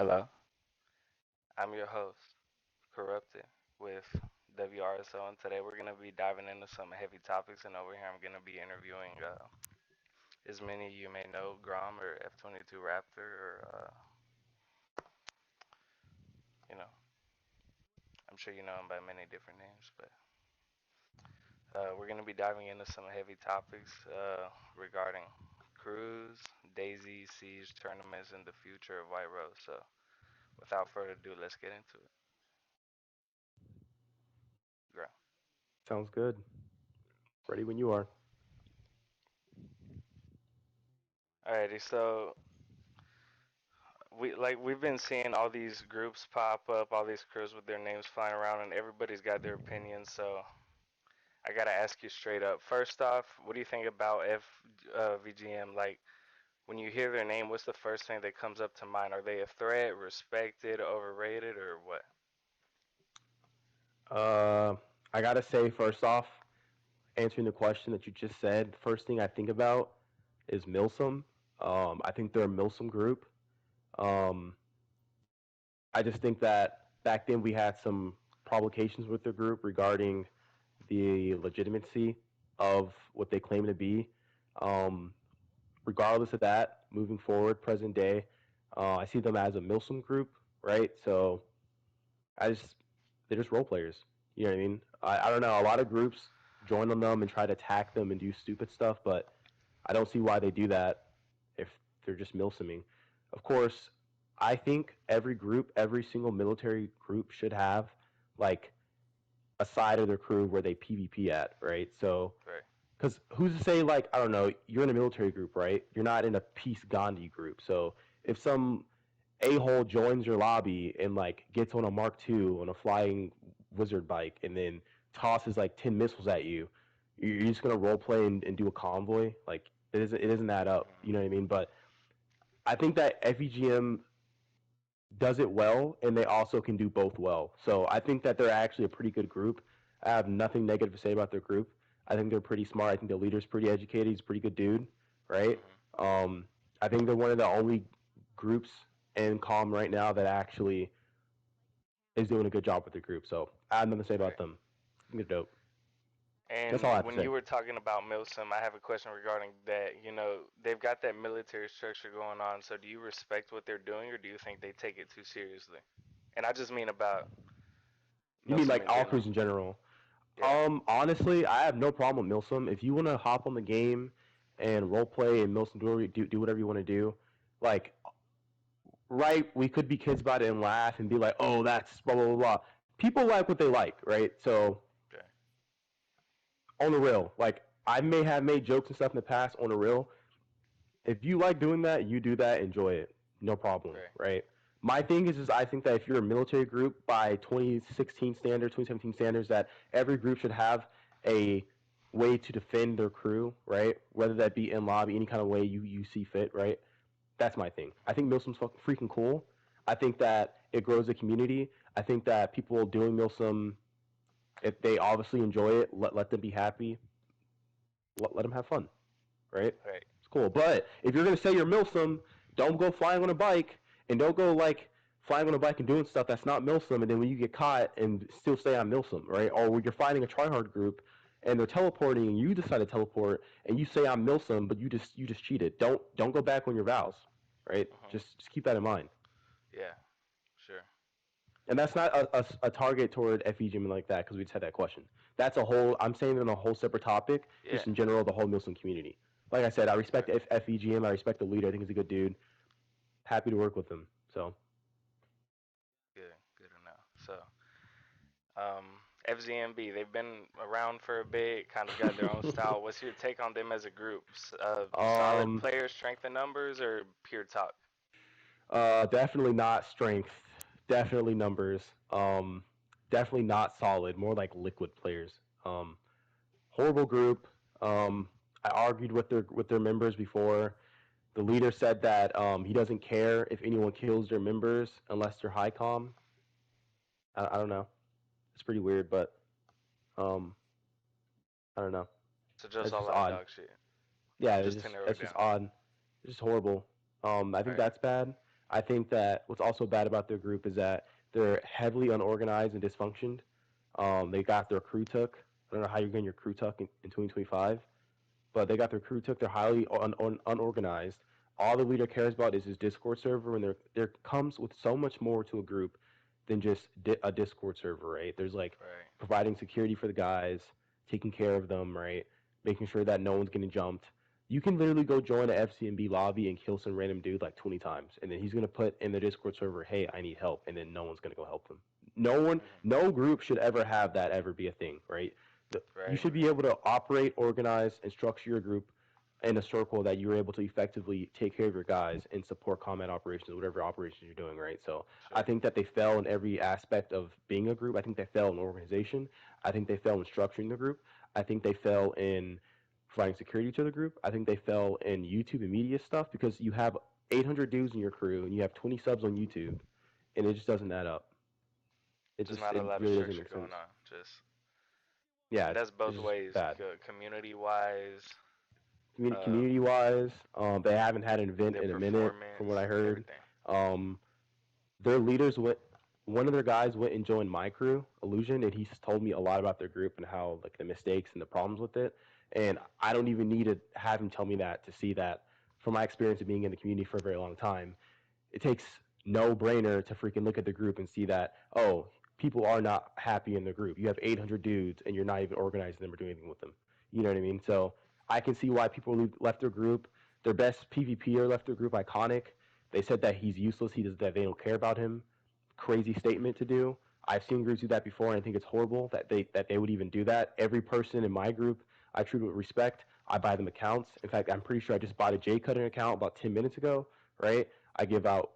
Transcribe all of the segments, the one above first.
Hello, I'm your host, Corrupted, with WRSO, and today we're going to be diving into some heavy topics. And over here, I'm going to be interviewing, as many of you may know, Grom or F-22 Raptor, or you know, I'm sure you know him by many different names. But we're going to be diving into some heavy topics regarding crews, DayZ, siege tournaments, and the future of White Rose. So, without further ado, let's get into it. Grom. Sounds good. Ready when you are. Alrighty, so we've been seeing all these groups pop up, all these crews with their names flying around, and everybody's got their opinions. So I gotta ask you straight up. First off, what do you think about FVGM? Like when you hear their name, what's the first thing that comes up to mind? Are they a threat, respected, overrated, or what? Uh, I gotta say, first off, answering the question that you just said, first thing I think about is Milsim. I think they're a Milsim group. Um, I just think that back then we had some provocations with the group regarding the legitimacy of what they claim to be. Um, Regardless of that, moving forward, present day, I see them as a Milsim group, right? So I just they're just role players. You know what I mean? I don't know. A lot of groups join on them and try to attack them and do stupid stuff, but I don't see why they do that if they're just milsiming. Of course, I think every group, every single military group should have like a side of their crew where they PvP at, right? So, Right. because who's to say, like, I don't know, you're in a military group, right? You're not in a peace Gandhi group. So, if some a-hole joins your lobby and like gets on a Mark II on a flying wizard bike and then tosses like 10 missiles at you, you're just gonna role play and do a convoy. Like it doesn't add up. You know what I mean? But I think that FEGM does it well, and they also can do both well. So I think that they're actually a pretty good group. I have nothing negative to say about their group. I think they're pretty smart. I think the leader's pretty educated. He's a pretty good dude, right? Mm-hmm. Um, I think they're one of the only groups in calm right now that actually is doing a good job with the group. So I have nothing to say about Right. them. I think they're dope. That's all And I have to when say. you were talking about Milsim, I have a question regarding that. You know, they've got that military structure going on. So do you respect what they're doing, or do you think they take it too seriously? And I just mean about You mean Milsim like in all general. crews in general? Yeah. Honestly, I have no problem with Milsim. If you want to hop on the game and role play and Milsim do whatever you want to do, like right, we could be kids about it and laugh and be like, oh, that's blah blah blah blah. People like what they like, right? So Okay. on the real, like I may have made jokes and stuff in the past on the real. If you like doing that, you do that, enjoy it, no problem, Right. right? My thing is I think that if you're a military group by 2016 standards, 2017 standards, that every group should have a way to defend their crew, right? Whether that be in lobby, any kind of way you see fit, right? That's my thing. I think Milsim's freaking cool. I think that it grows the community. I think that people doing Milsim, if they obviously enjoy it, let them be happy. Let them have fun, right? Right. It's cool. But if you're gonna say you're Milsim, don't go flying on a bike and don't go like flying on a bike and doing stuff that's not Milsim. And then when you get caught and still say I'm Milsim, right? Or when you're fighting a tryhard group and they're teleporting and you decide to teleport and you say I'm Milsim, but you just cheated. Don't go back on your vows, right? Mhm. Just keep that in mind. Yeah. Sure. And that's not a target toward FEGM like that because we just had that question. That's a whole. I'm saying it on a whole separate topic, Yeah. just in general, the whole Muslim community. Like I said, I Okay. respect FEGM. I respect the leader. I think he's a good dude. Happy to work with him. So Good. Good to know. So, FZMB, they've been around for a bit, kind of got their own style. What's your take on them as a group? Solid um, players, strength in numbers, or pure talk? definitely not strength. Definitely numbers. Definitely not solid. More like liquid players. Horrible group. I argued with their members before. The leader said that he doesn't care if anyone kills their members unless they're high com. I don't know. It's pretty weird, but um, I don't know. So just It's all just out odd. dog shit. Yeah, Just to narrow it's it just down. odd. It's just horrible. I All think right. that's bad. I think that what's also bad about their group is that they're heavily unorganized and dysfunctioned. They got their crew took. I don't know how you're getting your crew tuck in 2025, but they got their crew took. They're highly unorganized. All the leader cares about is his Discord server, and there comes with so much more to a group than just a Discord server, right? There's like Right. providing security for the guys, taking care of them, right? Making sure that no one's getting jumped. You can literally go join an FCMB lobby and kill some random dude like 20 times, and then he's gonna put in the Discord server, "Hey, I need help," and then no one's gonna go help them. No one, Mhm. no group should ever have that ever be a thing, right? You Right. should be Right. able to operate, organize, and structure your group in a circle that you're able to effectively take care of your guys and support combat operations, whatever operations you're doing, right? So I Sure. think that they fail in every aspect of being a group. I think they fail in organization. I think they fail in structuring the group. I think they fail in providing security to the group. I think they fail in YouTube and media stuff because you have 800 dudes in your crew and you have 20 subs on YouTube, and it just doesn't add up. There's not a It lot of really doesn't structure make going sense. on. Just Yeah, and that's it's both just ways, bad. community wise, Community wise, they haven't had an event their in a minute, from what performance, I heard. everything. Um, their leaders went. One of their guys went and joined my crew, Illusion, and he's told me a lot about their group and how like the mistakes and the problems with it. And Mhm. I don't even need to have him tell me that to see that. From my experience of being in the community for a very long time, it takes no brainer to freaking look at the group and see that, oh, people are not happy in the group. You have 800 dudes and you're not even organizing them or doing anything with them. You know what I mean? So I can see why people left their group. Their best PvPer left their group, Iconic. They said that he's useless. He does that. They don't care about him. Crazy statement to do. I've seen groups do that before, and I think it's horrible that they would even do that. Every person in my group I treat with respect. I buy them accounts. In fact, I'm pretty sure I just bought a J Cutting account about 10 minutes ago. Right? I give out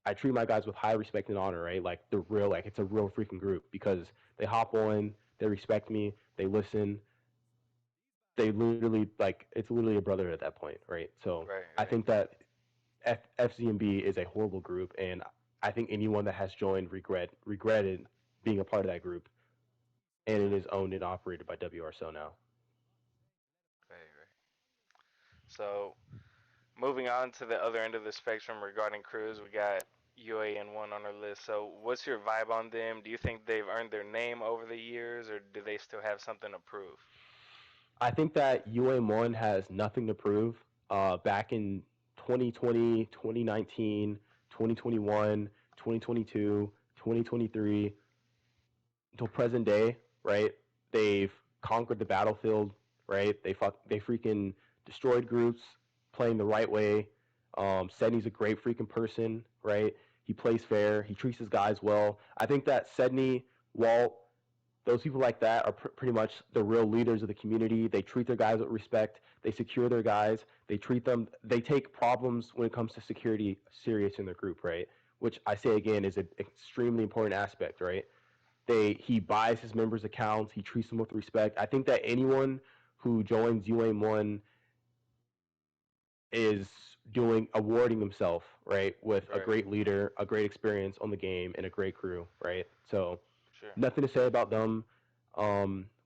I treat my guys with high respect and honor, right? Like the real, like it's a real freaking group because they hop on, they respect me, they listen, they literally like it's literally a brotherhood at that point, right? So Right. I Right. think that FZMB is a horrible group, and I think anyone that has joined regretted being a part of that group, and it Mhm. is owned and operated by WRSO now. Right. Right. So moving on to the other end of the spectrum regarding crews, we got UAN1 on our list. So what's your vibe on them? Do you think they've earned their name over the years, or do they still have something to prove? I think that UM1 has nothing to prove. Back in 2020, 2019, 2021, 2022, 2023, until present day, right? They've conquered the battlefield, right? They freaking destroyed groups, playing the right way. Sedney's a great freaking person, right? He plays fair. He treats his guys well. I think that Sedney, Walt, those people like that are pretty much the real leaders of the community. They treat their guys with respect. They secure their guys. They treat them. They take problems when it comes to security serious in their group, right? Which I say again is an extremely important aspect, right? He buys his members' accounts. He treats them with respect. I think that anyone who joins UAM1 is doing awarding himself right with a Right. great leader, a great experience on the game, and a great crew, right? So Sure. nothing to say about them.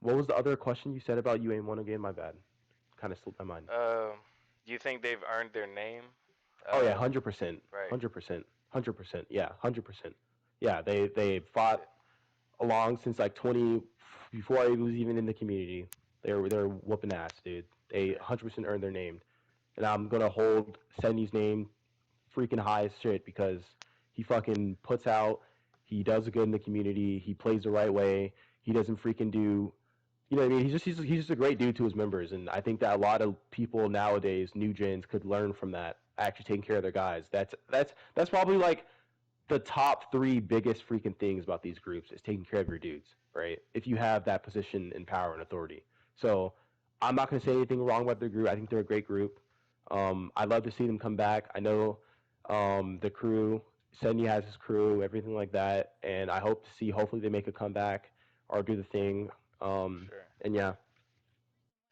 What was the other question you said about UAM1 again? My bad. Kind of slipped my mind. Do you think they've earned their name? Oh yeah, Um, 100%, right. 100%, 100%. Yeah, 100%. Yeah, they That's fought it. along since like 20 before I was even in the community. They're whooping ass, dude. They Right. 100% earned their name, and I'm gonna hold Senny's name freaking high as shit because he fucking puts out. He does good in the community. He plays the right way. He doesn't freaking do. You know what I mean? He's just a great dude to his members, and I think that a lot of people nowadays, new gens, could learn from that. Actually taking care of their guys. That's probably like the top three biggest freaking things about these groups is taking care of your dudes, right? If you have that position in power and authority. So I'm not going to say anything wrong about their group. I think they're a great group. I'd love to see them come back. I know the crew, Sendy has his crew, everything like that, and I hope to see. Hopefully, they make a comeback or do the thing. Sure. And yeah,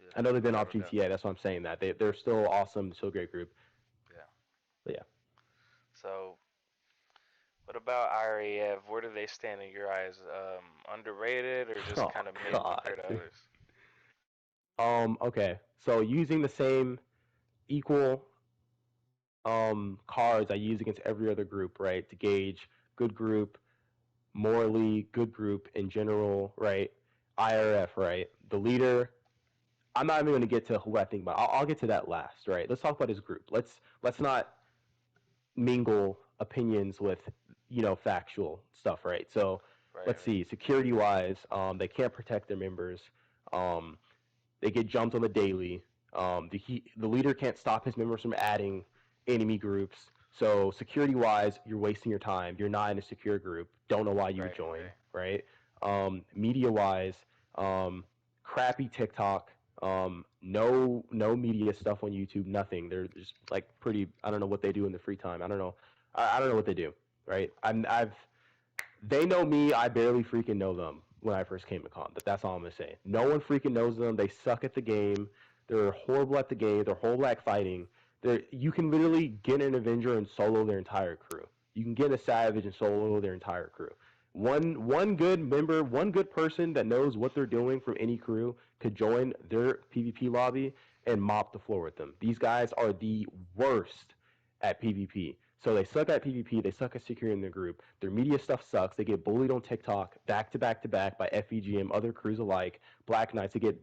Yeah. I know they've been Without off a doubt. GTA. That's why I'm saying that they're still awesome, still a great group. Yeah. But yeah. So, what about IRAF? Where do they stand in your eyes? Underrated or just Oh kind of mid God. compared to others? Okay. So using the same equal cards I use against every other group, right? To gauge good group, morally good group in general, right? IRF, right? The leader. I'm not even going to get to who I think about. I'll get to that last, right? Let's talk about his group. Let's not mingle opinions with factual stuff, right? So Right, let's see. Security wise, they can't protect their members. Um, they get jumped on the daily. The leader can't stop his members from adding enemy groups. So security wise, you're wasting your time. You're not in a secure group. Don't know why you would right, join, right, right? Media wise, um, crappy TikTok. No media stuff on YouTube. Nothing. They're just like pretty. I don't know what they do in the free time. I don't know. I don't know what they do. Right. I've they know me. I barely freaking know them when I first came to con. That's all I'm gonna say. No one freaking knows them. They suck at the game. They're horrible at the game. They're horrible at fighting. You can literally get an Avenger and solo their entire crew. You can get a Savage and solo their entire crew. One good member, one good person that knows what they're doing from any crew could join their PvP lobby and mop the floor with them. These guys are the worst at PvP. So they suck at PvP. They suck at securing their group. Their media stuff sucks. They get bullied on TikTok, back to back to back by FVGM, other crews alike. Black Knights. They get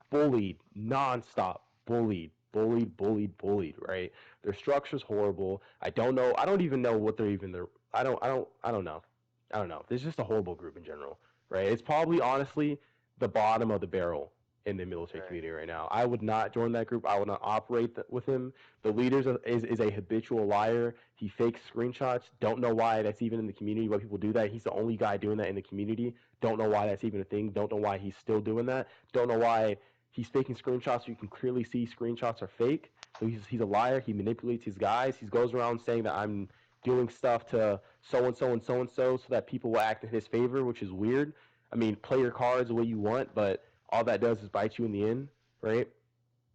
bullied nonstop. Bullied. Right? Their structure's horrible. I don't know. I don't even know what they're even. I don't know. I don't know. It's just a horrible group in general. Right? It's probably honestly the bottom of the barrel in the military right, community right now. I would not join that group. I would not operate with him. The leader is a habitual liar. He fakes screenshots. Don't know why that's even in the community. Why people do that. He's the only guy doing that in the community. Don't know why that's even a thing. Don't know why he's still doing that. Don't know why he's faking screenshots. So you can clearly see screenshots are fake. So he's a liar. He manipulates his guys. He goes around saying that I'm doing stuff to so and so and so and so that people will act in his favor, which is weird. I mean, play your cards the way you want, but all that does is bite you in the end, right?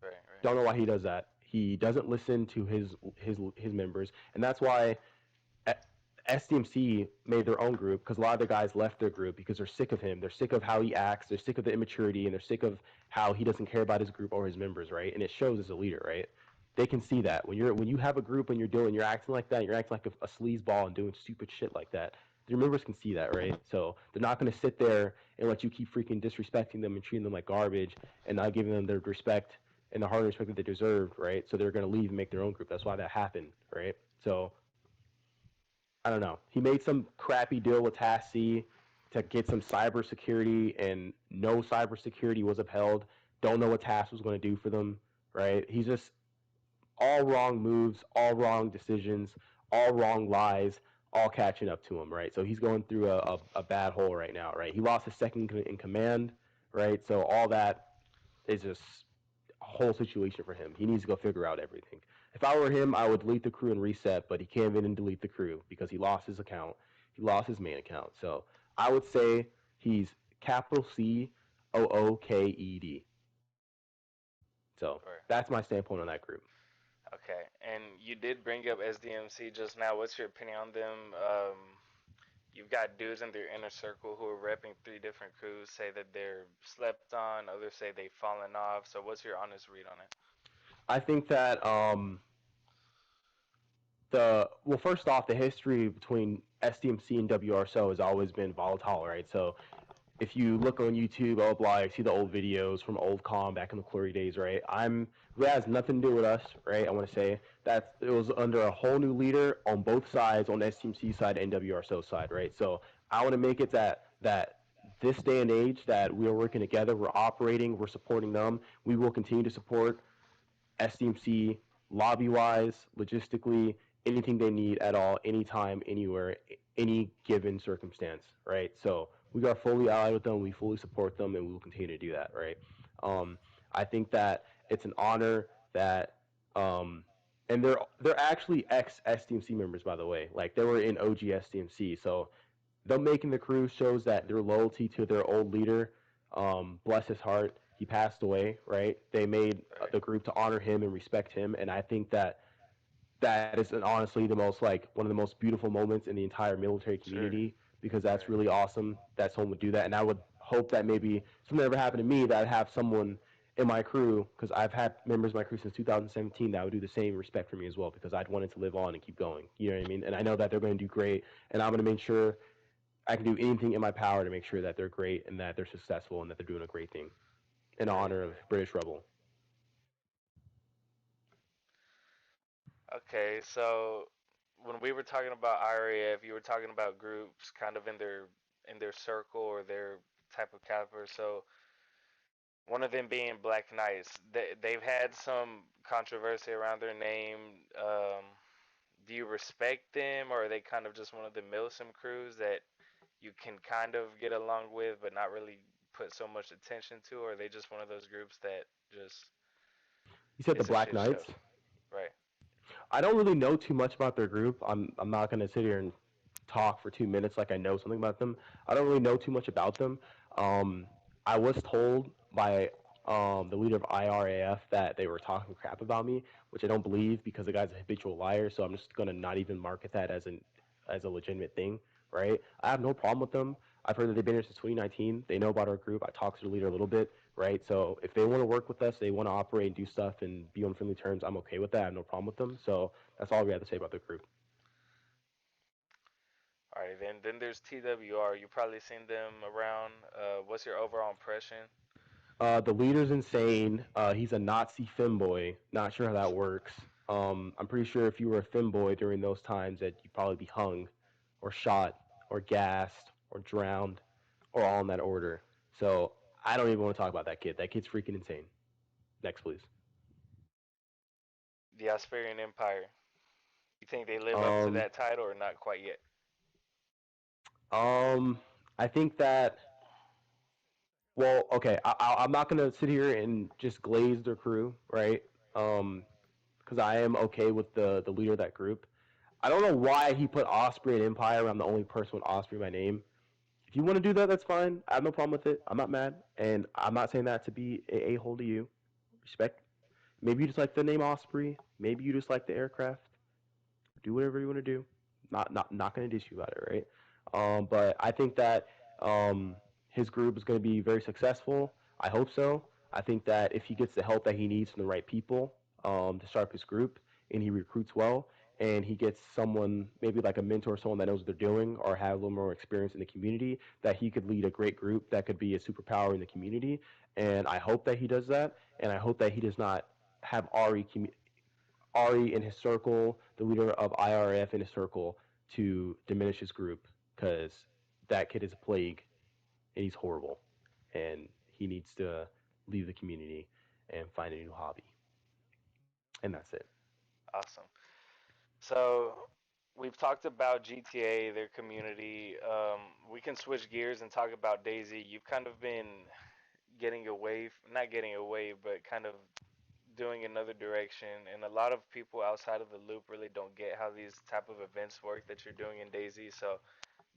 right, right, Don't know why he does that. He doesn't listen to his members, and that's why SDMC made their own group because a lot of the guys left their group because they're sick of him. They're sick of how he acts. They're sick of the immaturity, and they're sick of how he doesn't care about his group or his members, right? And it shows as a leader, right? They can see that when you have a group and you're acting like that, you're acting like a sleazeball and doing stupid shit like that. Your members can see that, right? So they're not going to sit there and let you keep freaking disrespecting them and treating them like garbage and not giving them their respect and the hard respect that they deserved, right? So they're going to leave and make their own group. That's why that happened, right? So I don't know. He made some crappy deal with Task C to get some cybersecurity, and no cybersecurity was upheld. Don't know what Task was going to do for them, right? He's just all wrong moves, all wrong decisions, all wrong lies, all catching up to him, right? So he's going through a bad hole right now, right? He lost his second in command, right? So all that is just a whole situation for him. He needs to go figure out everything. If I were him, I would delete the crew and reset, but he can't even delete the crew because he lost his account. He lost his main account. So I would say he's capital COOKED. So right. that's my standpoint on that group. Okay, and you did bring up SDMC just now. What's your opinion on them? You've got dudes in their inner circle who are repping three different crews, say that they're slept on, others say they've fallen off. So, what's your honest read on it? I think that first off, the history between SDMC and WRSO has always been volatile, right? So if you look on YouTube, old blogs, see the old videos from old com back in the glory days, right? It has nothing to do with us, right? I want to say that it was under a whole new leader on both sides, on the STMC side and WRSO side, right? So I want to make it that this day and age that we are working together, we're operating, we're supporting them. We will continue to support SDMC lobby wise, logistically, anything they need at all, anytime, anywhere, any given circumstance, right? So we are fully allied with them, we fully support them, and we will continue to do that, right? Um, I think that it's an honor that, and they're actually ex SDMC members, by the way. Like they were in OG SDMC, so them making the crew shows that their loyalty to their old leader. Bless his heart, he passed away. Right? They made Right. the group to honor him and respect him, and I think that that is honestly the most like one of the most beautiful moments in the entire military Sure. community because that's Right. really awesome that someone would do that, and I would hope that maybe something ever happened to me that I'd have someone in my crew, because I've had members of my crew since 2017 that would do the same respect for me as well, because I'd wanted to live on and keep going. You know what I mean? And I know that they're going to do great, and I'm going to make sure I can do anything in my power to make sure that they're great and that they're successful and that they're doing a great thing in Great. honor of British Rebel. Okay, so when we were talking about IRAF, you were talking about groups kind of in their circle or their type of caliber. So one of them being Black Knights. They've had some controversy around their name. Do you respect them, or are they kind of just one of the Milsim crews that you can kind of get along with, but not really put so much attention to, or are they just one of those groups that just You said the it's a Black shit show, Knights. right? I don't really know too much about their group. I'm not gonna sit here and talk for 2 minutes like I know something about them. I don't really know too much about them. Um, I was told by the leader of IRAF that they were talking crap about me, which I don't believe because the guy's a habitual liar. So I'm just gonna not even market that as a legitimate thing, right? I have no problem with them. I've heard that they've been here since 2019. They know about our group. I talked to the leader a little bit, right? So if they want to work with us, they want to operate and do stuff and be on friendly terms, I'm okay with that. I have no problem with them. So that's all we have to say about the group. All right, then there's TWR. You probably seen them around. What's your overall impression? The leader's insane. He's a Nazi femboy. Not sure how that works. I'm pretty sure if you were a femboy during those times, that you'd probably be hung, or shot, or gassed, or drowned, or all in that order. So I don't even want to talk about that kid. That kid's freaking insane. Next, please. The Asperian Empire. You think they live up to Um, that title or not quite yet? um, I think that. Well, okay. I'm not gonna sit here and just glaze their crew, right? Because I am okay with the leader of that group. I don't know why he put Osprey and Empire. I'm the only person with Osprey in my name. If you want to do that, that's fine. I have no problem with it. I'm not mad, and I'm not saying that to be a hole to you. Respect. Maybe you just like the name Osprey. Maybe you just like the aircraft. Do whatever you want to do. Not gonna diss you about it, right? But I think that um, his group is going to be very successful. I hope so. I think that if he gets the help that he needs from the right people to start up his group, and he recruits well, and he gets someone maybe like a mentor, someone that knows what they're doing, or have a little more experience in the community, that he could lead a great group that could be a superpower in the community. And I hope that he does that, and I hope that he does not have Ari in his circle, the leader of IRF in his circle, to diminish his group because that kid is a plague and he's horrible, and he needs to leave the community and find a new hobby. And that's it. Awesome. So we've talked about GTA, their community. We can switch gears and talk about DayZ. You've kind of been getting away, not getting away, but kind of doing another direction. And a lot of people outside of the loop really don't get how these type of events work that you're doing in DayZ. So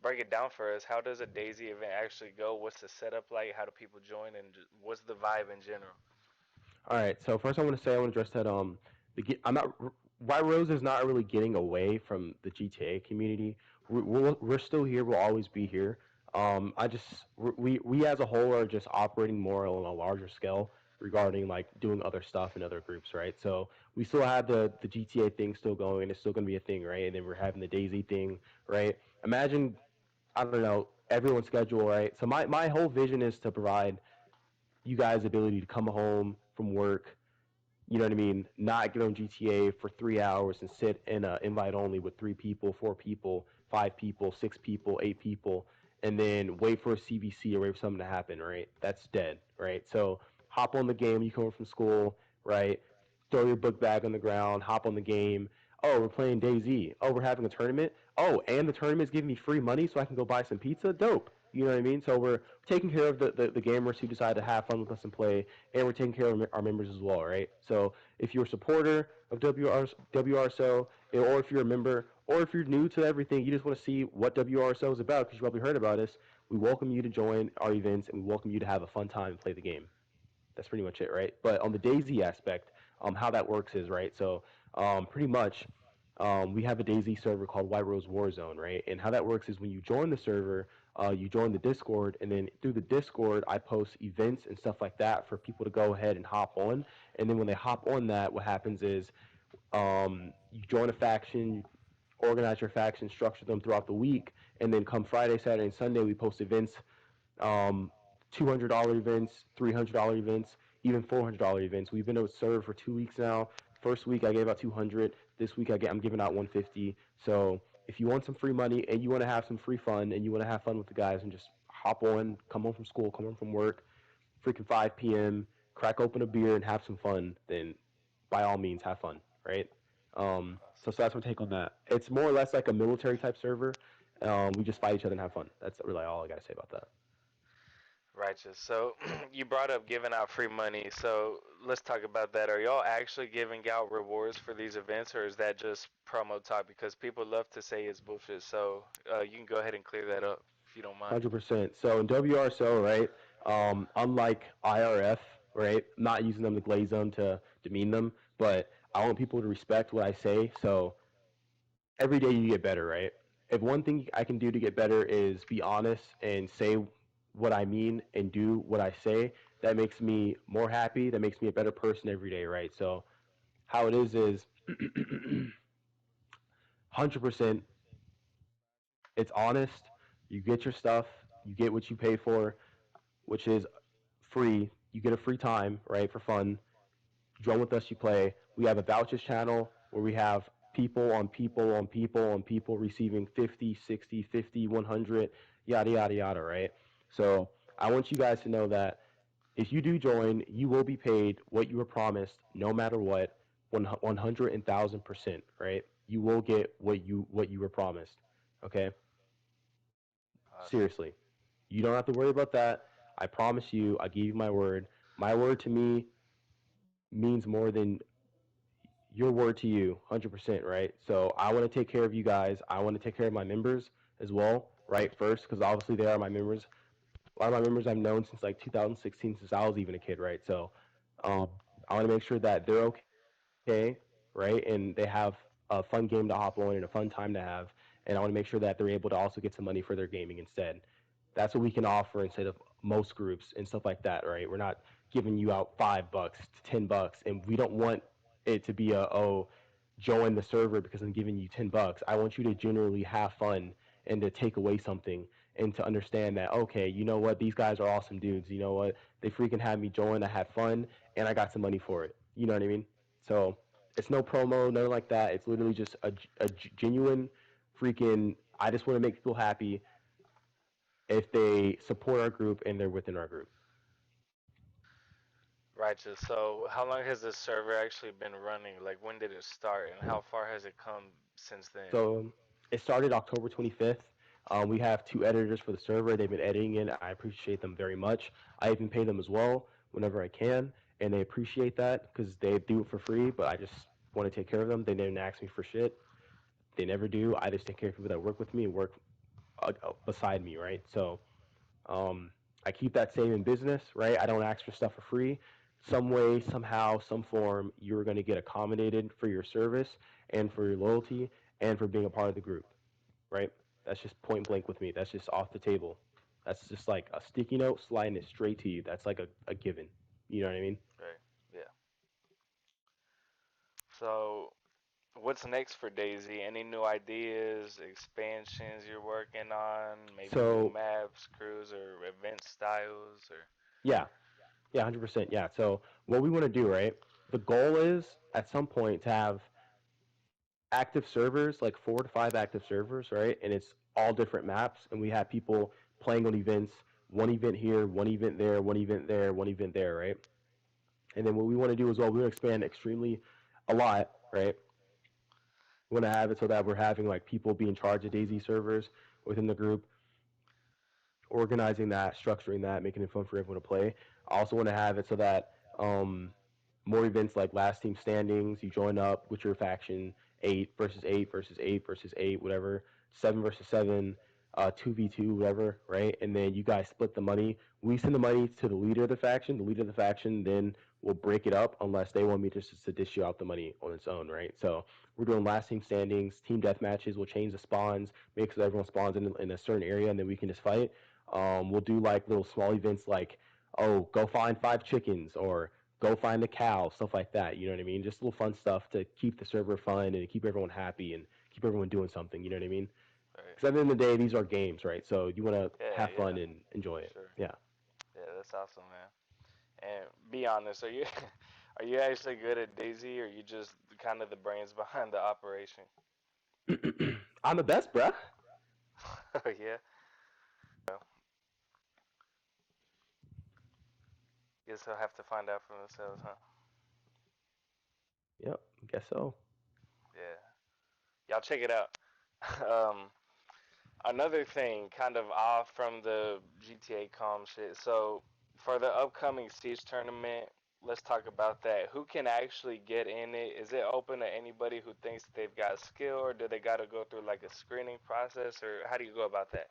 break it down for us. How does a DayZ event actually go? What's the setup like? How do people join? And what's the vibe in general? All right. So first, I want to address that I'm not White Rose is not really getting away from the GTA community. We're still here. We'll always be here. I just we as a whole are just operating more on a larger scale regarding like doing other stuff in other groups, right? So we still have the GTA thing still going, and it's still going to be a thing, right? And then we're having the DayZ thing, right? Imagine, I don't know, everyone's schedule, right? So my whole vision is to provide you guys the ability to come home from work, you know what I mean, not get on GTA for 3 hours and sit in a invite only with 3 people, 4 people, 5 people, 6 people, 8 people, and then wait for a CBC or wait for something to happen, right? That's dead, right? So hop on the game, you come home from school, right? Throw your book bag on the ground, hop on the game. Oh, we're playing DayZ. Oh, we're having a tournament. Oh, and the tournament's giving me free money so I can go buy some pizza. Dope. You know what I mean? So we're taking care of the gamers who decide to have fun with us and play, and we're taking care of our members as well, right? So if you're a supporter of WRSO, or if you're a member, or if you're new to everything, you just want to see what WRSO is about because you probably heard about us, we welcome you to join our events and we welcome you to have a fun time and play the game. That's pretty much it, right? But on the DayZ aspect, how that works is, right. So pretty much, we have a DayZ server called White Rose Warzone, right? And how that works is when you join the server, You join the Discord, and then through the Discord, I post events and stuff like that for people to go ahead and hop on. And then when they hop on that, what happens is you join a faction, you organize your faction, structure them throughout the week, and then come Friday, Saturday, and Sunday, we post events, um, $200 events, $300 events, even $400 events. We've been able to serve for 2 weeks now. First week I gave out 200. This week I'm giving out 150. So if you want some free money and you want to have some free fun and you want to have fun with the guys and just hop on, come home from school, come home from work, freaking 5 p.m., crack open a beer and have some fun, then by all means have fun, right? So Awesome. that's my take on that. It's more or less like a military type server. We just fight each other and have fun. That's really all I gotta say about that. Righteous. So you brought up giving out free money. So let's talk about that. Are y'all actually giving out rewards for these events, or is that just promo talk? Because people love to say it's bullshit. So you can go ahead and clear that up if you don't mind. 100%. So in WRSO, right, unlike IRF, right, not using them to glaze them to demean them, but I want people to respect what I say. So every day you get better, right? If one thing I can do to get better is be honest and say what I mean and do what I say, that makes me more happy. That makes me a better person every day, right? So how it is 100%. It's honest. You get your stuff. You get what you pay for, which is free. You get a free time, right, for fun. Join with us, you play. We have a vouchers channel where we have people on people on people on people receiving 50, 60, 50, 100, yada, yada, yada, right? So I want you guys to know that if you do join, you will be paid what you were promised, no matter what, 100,000%, right? You will get what you were promised. Okay? Awesome. Seriously. You don't have to worry about that. I promise you, I give you my word. My word to me means more than your word to you, 100%, right? So I want to take care of you guys. I want to take care of my members as well, right? First, because obviously they are my members. A lot of my members I've known since like 2016, since I was even a kid, right? So um, I want to make sure that they're okay, right? And they have a fun game to hop on and a fun time to have. And I want to make sure that they're able to also get some money for their gaming instead. That's what we can offer instead of most groups and stuff like that, right? We're not giving you out $5 to $10, and we don't want it to be a join the server because I'm giving you $10. I want you to generally have fun and to take away something and to understand that okay, you know what, these guys are awesome dudes. You know what, they freaking had me join. I had fun and I got some money for it. You know what I mean? So it's no promo, nothing like that. It's literally just a genuine freaking. I just want to make people happy if they support our group and they're within our group. Righteous. So how long has this server actually been running? Like when did it start, and how far has it come since then? So it started October 25th. We have two editors for the server. They've been editing it. I appreciate them very much. I even pay them as well whenever I can, and they appreciate that because they do it for free. But I just want to take care of them. They didn't ask me for shit. They never do. I just take care of people that work with me and work beside me, right? So um, I keep that same in business, right? I don't ask for stuff for free. Some way, somehow, some form, you're going to get accommodated for your service and for your loyalty and for being a part of the group, right? That's just point Right. blank with me. That's just off the table. That's just like a sticky note sliding it straight to you. That's like a given. You know what I mean? Right. Yeah. So what's next for DayZ? Any new ideas, expansions you're working on? Maybe new So maps, crews, or event styles, or yeah, yeah, 100%. Yeah. So what we want to do, right? The goal is at some point to have active servers, like 4 to 5 active servers, right? And it's all different maps, and we have people playing on events. One event here, one event there, one event there, one event there, right? And then what we want to do as well, we want to expand extremely a lot, right? We want to have it so that we're having like people be in charge of DayZ servers within the group, organizing that, structuring that, making it fun for everyone to play. I also want to have it so that more events like last team standings, you join up with your faction, 8 versus 8 versus 8 versus 8, whatever, 7 versus 7, 2v2, whatever, right? And then you guys split the money. We send the money to the leader of the faction. The leader of the faction then will break it up unless they want me to dish you out the money on its own, right? So we're doing last team standings, team death matches. We'll change the spawns, make sure everyone spawns in a certain area, and then we can just fight. We'll do like little small events like, oh, go find 5 chickens or go find a cow, stuff like that. You know what I mean? Just little fun stuff to keep the server fun and keep everyone happy and keep everyone doing something. You know what I mean? Right. Because at the end of the day, these are games, right? So you want to Yeah, have fun yeah, and enjoy for it. sure. Yeah. Yeah, that's awesome, man. And be honest, are you are you actually good at DayZ, or you just kind of the brains behind the operation? I'm the best, bruh. Yeah. Well, guess I'll have to find out for themselves, huh? Yep, guess so. Yeah. Y'all check it out. um, Another thing, kind of off from the GTA calm shit. So, for the upcoming Siege tournament, let's talk about that. Who can actually get in it? Is it open to anybody who thinks they've got skill, or do they got to go through like a screening process, or how do you go about that?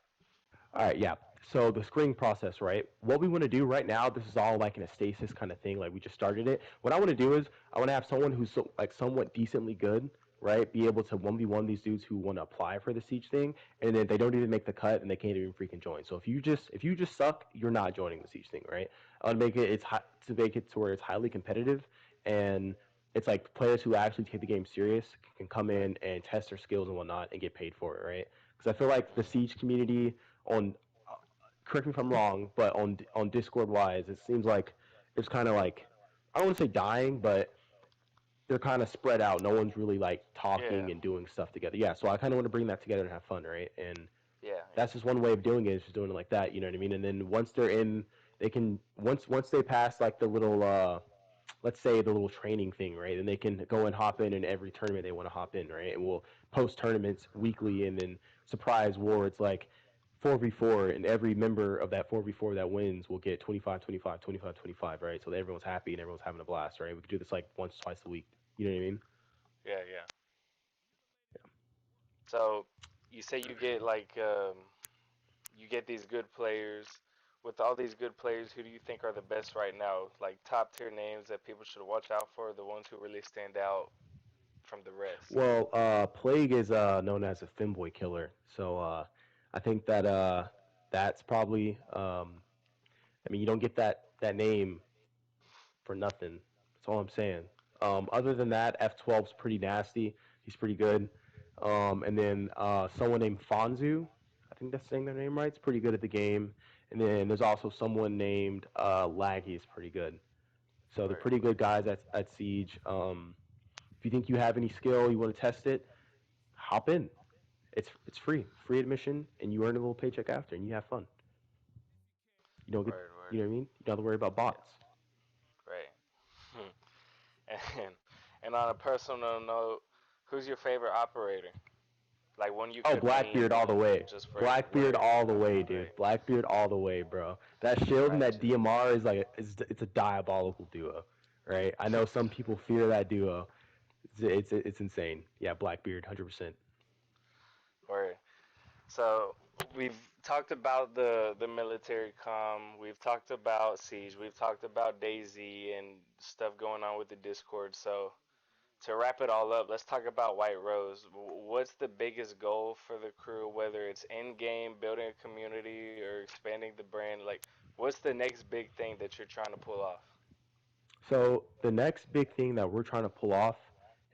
All right, yeah. So the screening process, right? What we want to do right now, this is all like in a stasis kind of thing. Like we just started it. What I want to do is I want to have someone who's like somewhat decently good, right? Be able to 1v1 these dudes who want to apply for the siege thing, and then they don't even make the cut and they can't even freaking join. So if you just suck, you're not joining the siege thing, right? I want to make it to make it to where it's highly competitive and it's like players who actually take the game serious can come Right. in and test their skills and whatnot and get paid for it, right? Because I feel like the Mm. siege community on correct me if I'm wrong, but on Discord wise, it seems like it's kind of like I don't want to say dying, but they're kind of spread out. No one's really like Yeah. talking and doing stuff together. Yeah, so I kind of want to bring that together and have fun, right? And Yeah. that's just one way of doing it is just doing it like that. You know what I mean? And then once they're in, they can once they pass like the little let's say the little training thing, right? And they can go and hop in every tournament they want to hop in, right? And we'll post tournaments weekly and then surprise awards like 4v4 and every member of that 4v4 that wins will get 25, 25, 25, 25, right? So that everyone's happy and everyone's having a blast, right? We could do this like once, twice a week. You know what I mean? Yeah. Yeah. So, you say you get like you get these good players. With all these good players, who do you think are the best right now? Like top tier names that people should watch out for, the ones who really stand out from the rest. Well, Plague is known as a femboy killer, so I think that that's probably. I mean, you don't get that name for nothing. That's all I'm saying. Other than that, F12's pretty nasty. He's pretty good. And then someone named Fonzu, I think that's saying their name right. It's pretty good at the game. And then there's also someone named Laggy is pretty good. So they're Right. pretty good guys at Siege. If you think you have any skill, you want to test it, hop in. It's free admission, and you earn a little paycheck after, and you have fun. You don't get, Word. Word. you know what I mean? You don't have to worry about Yeah. bots. Right. And on a personal note, who's your favorite operator? Like one you Oh, could Blackbeard meme all the way. just for Blackbeard word. all the way, Right. dude. Blackbeard all the way, bro. That shield and that Ratchet. DMR is like it's a diabolical duo, right? I know some people fear that duo. It's insane. Yeah, Blackbeard, 100%. Word. So we've talked about the military comm. We've talked about siege. We've talked about DayZ and stuff going on with the Discord. So to wrap it all up, let's talk about White Rose. What's the biggest goal for the crew, whether it's in game, building a community, or expanding the brand? Like, what's the next big thing that you're trying to pull off? So the next big thing that we're trying to pull off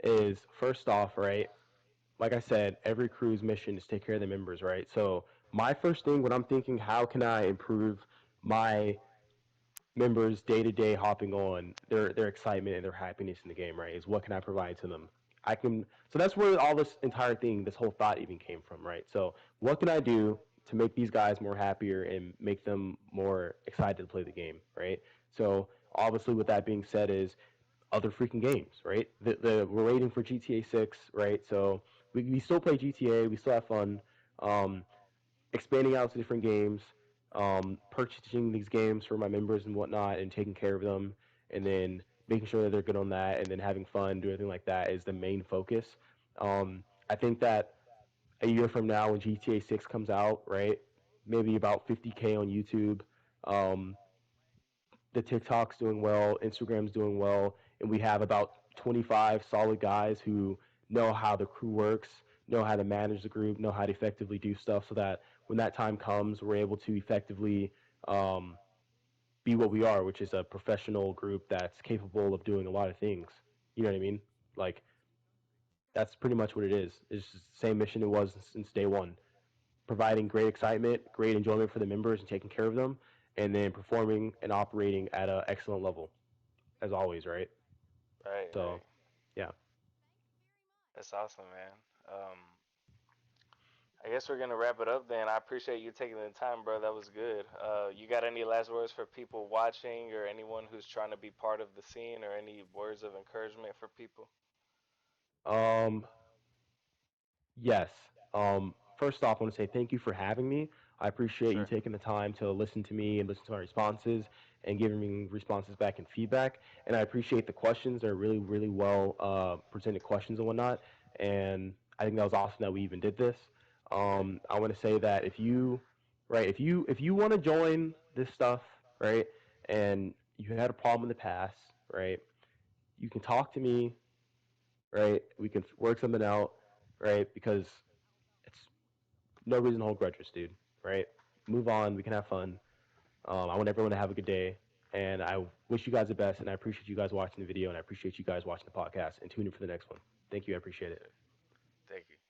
is first off, right? Like I said, every crew's mission is take care of the members, right? So my first thing when I'm thinking, how can I improve my members day to day hopping on their excitement and their happiness in the game, right? Is what can I provide to them? I can so that's where all this entire thing, this whole thought even came from, right? So what can I do to make these guys more happier and make them more excited to play the game, right? So obviously with that being said is other freaking games, right? We're waiting for GTA 6, right? So we still play GTA, we still have fun. Um, Expanding out to different games, purchasing these games for my members and whatnot, and taking care of them, and then making sure that they're good on that, and then having fun, do everything like that is the main focus. I think that a year from now, when GTA 6 comes out, right, maybe about 50K on YouTube, um, the TikTok's doing well, Instagram's doing well, and we have about 25 solid guys who know how the crew works, know how to manage the group, know how to effectively do stuff, so that when that time comes, we're able to effectively um, be what we are, which is a professional group that's capable of doing a lot of things. You know what I mean? Like that's pretty much what it is. It's just the same mission it was since day one, providing great excitement, great enjoyment for the members, and taking care of them, and then performing and operating at an excellent level, as always, right? Right, So, right. yeah. That's awesome, man. I guess we're gonna wrap it up then. I appreciate you taking the time, bro. That was good. You got any last words for people watching or anyone who's trying to be part of the scene, or any words of encouragement for people? Um, Yes. First off, I want to say thank you for having me. I appreciate you Sure. taking the time to listen to me and listen to my responses and giving me responses back and feedback. And I appreciate the questions. They're really, really well presented questions and whatnot. And I think that was awesome that we even did this. Right. I want to say that if you want to join this stuff, right, and you had a problem in the past, right, you can talk to me, right. We can work something out, right, because it's no reason to hold grudges, dude. Right? Move on. We can have fun. I want everyone to have a good day, and I wish you guys the best. And I appreciate you guys watching the video, and I appreciate you guys watching the podcast. And tune in for the next one. Thank you. I appreciate it. Thank you.